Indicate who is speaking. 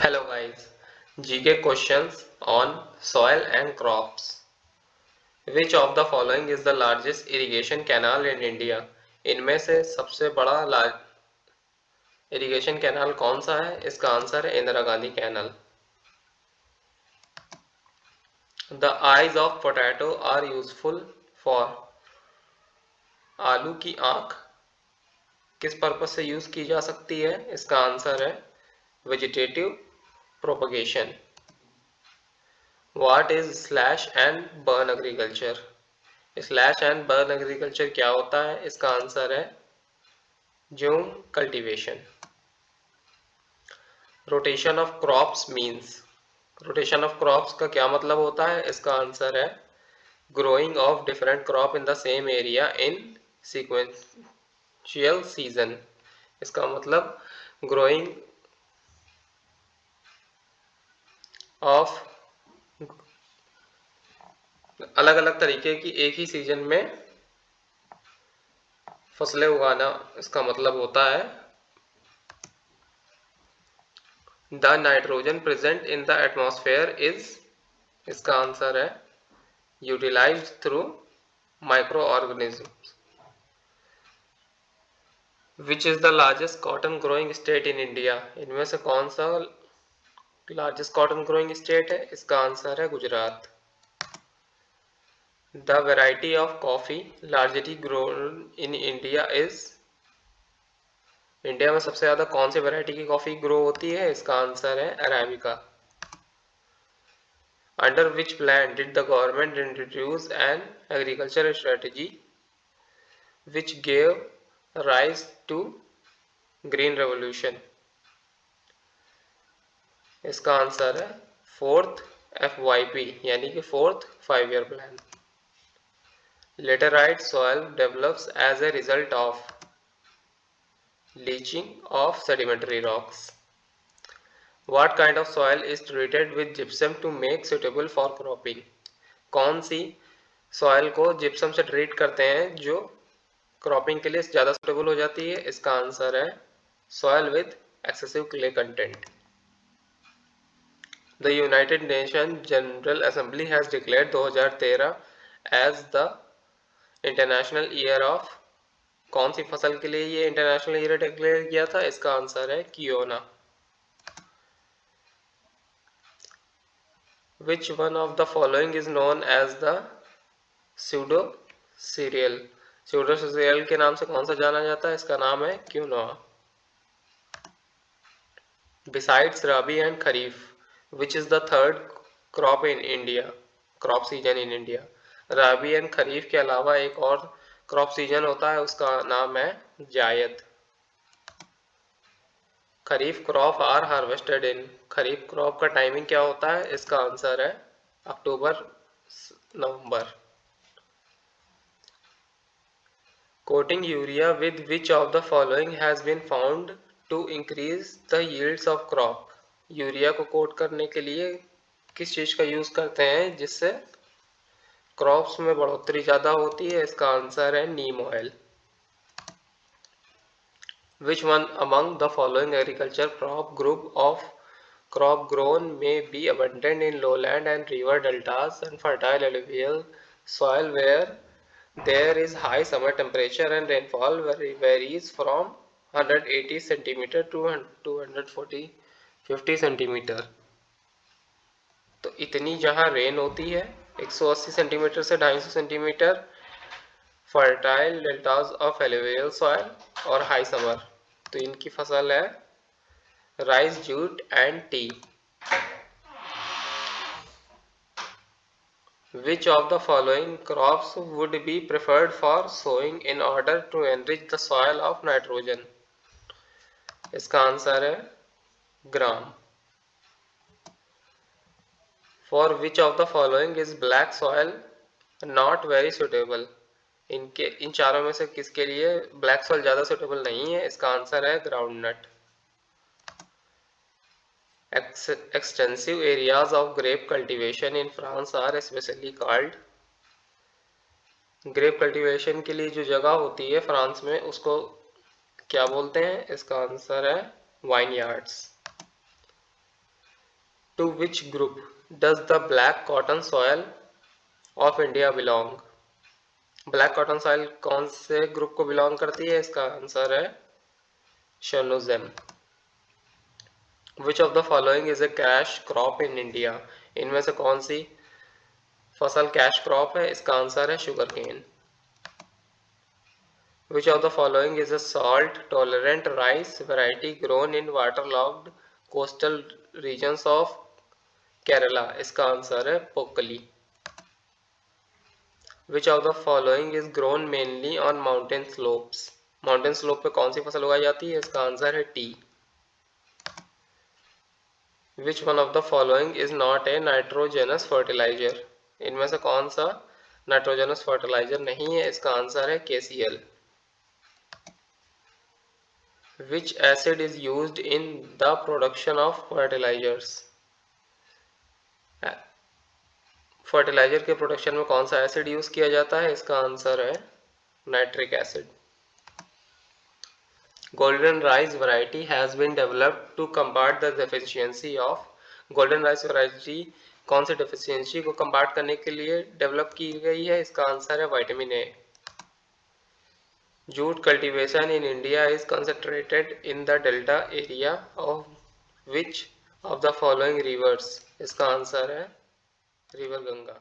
Speaker 1: Hello guys, GK questions on soil and crops. Which of the following is the largest irrigation canal in India? इनमें से सबसे बड़ा irrigation canal कौन सा है? इसका आंसर है Indira Gandhi canal. The eyes of potato are useful for. आलू की आंख किस पर्पस से यूज की जा सकती है? इसका आंसर है vegetative propagation. What is slash and burn agriculture? Slash and burn agriculture क्या होता है? इसका आंसर है zoom cultivation. Rotation of crops means. Rotation of crops का क्या मतलब होता है? इसका आंसर है growing of different crop in the same area in sequential season. इसका मतलब ग्रोइंग ऑफ अलग अलग तरीके की एक ही सीजन में फसलें उगाना इसका मतलब होता है. The nitrogen present in the atmosphere is. इसका आंसर है utilized through microorganisms. Which is the largest cotton growing state in India? इनमें से कौन सा लार्जेस्ट कॉटन ग्रोइंग स्टेट है? इसका आंसर है Gujarat. The variety of coffee largely grown in India is. India में सबसे ज्यादा कौन सी वैरायटी की कॉफी ग्रो होती है? इसका आंसर है arabica. Under which plan did the government introduce an agriculture strategy which gave rise to green revolution? इसका आंसर है फोर्थ FYP यानी कि fourth 5 year plan. Laterite soil develops as a result of leaching of sedimentary rocks. What kind of soil is treated with gypsum to make suitable for cropping? कौन सी soil को gypsum से treat करते हैं जो cropping के लिए ज़्यादा suitable हो जाती है? इसका आंसर है soil with excessive clay content. The United Nation General Assembly has declared 2013 as the international year of. कौन सी फसल के लिए ये इंटरनेशनल ईयर डिक्लेयर किया था? इसका आंसर है कियोना. Which one of the following is known as the pseudo cereal? Pseudo cereal के नाम से कौन सा जाना जाता है? इसका नाम है क्यूनोआ. Besides Rabi and Kharif, which is the third crop in India? Crop season in India. Rabi and Kharif के अलावा एक और क्रॉप सीजन होता है, उसका नाम है zaid. Kharif crop are harvested in. Kharif crop का टाइमिंग क्या होता है? इसका आंसर है October November. Coating urea with which of the following has been found to increase the yields of crop. Urea को कोट करने के लिए किस चीज का यूज करते हैं जिससे क्रॉप्स में बढ़ोतरी ज्यादा होती है? इसका आंसर है नीम oil. Which one among the following agriculture crop group of crop grown may be abundant in lowland and river deltas and fertile alluvial soil where there is high summer temperature and rainfall varies from 180 centimeter to 250 centimeter. तो इतनी जहाँ rain होती है 180 centimetre से 250 centimetre, fertile deltas of alluvial soil और high summer, तो इनकी फसल है rice, jute and tea. Which of the following crops would be preferred for sowing in order to enrich the soil of nitrogen? इसका answer है gram. For which of the following is black soil not very suitable? इन चारों में से किसके लिए black soil ज्यादा suitable नहीं है? इसका आंसर है groundnut. Extensive areas of grape cultivation in France are especially called. Grape cultivation के लिए जो जगह होती है फ्रांस में उसको क्या बोलते हैं? इसका आंसर है vineyards. To which group does the black cotton soil of India belong? Black cotton soil कौन से ग्रुप को बिलोंग करती है? इसका आंसर है chernozem. Which of the following is a cash crop in India? इनमें से कौन सी फसल कैश क्रॉप है? इसका आंसर है sugarcane. Which of the following is a salt-tolerant rice variety grown in waterlogged coastal regions of Kerala? इसका answer है Pokkali. Which of the following is grown mainly on mountain slopes? Mountain slope पे कौन सी फसल उगाई जाती है? इसका आंसर है T. Which one of the following is not a nitrogenous fertilizer? इनमें से कौन सा नाइट्रोजनस फर्टिलाइजर नहीं है? इसका आंसर है KCl। Which acid is used in the production of fertilizers? Fertilizer के प्रोडक्शन में कौन सा एसिड यूज किया जाता है? इसका आंसर है nitric acid. Golden rice variety has been developed to combat the deficiency of. Golden rice variety कौन सी डेफिशिएंसी को कम्बाट करने के लिए डेवलप की गई है? इसका आंसर है vitamin A. Jute cultivation in India is concentrated in the delta area of which of the following rivers? इसका आंसर है रिवर गंगा।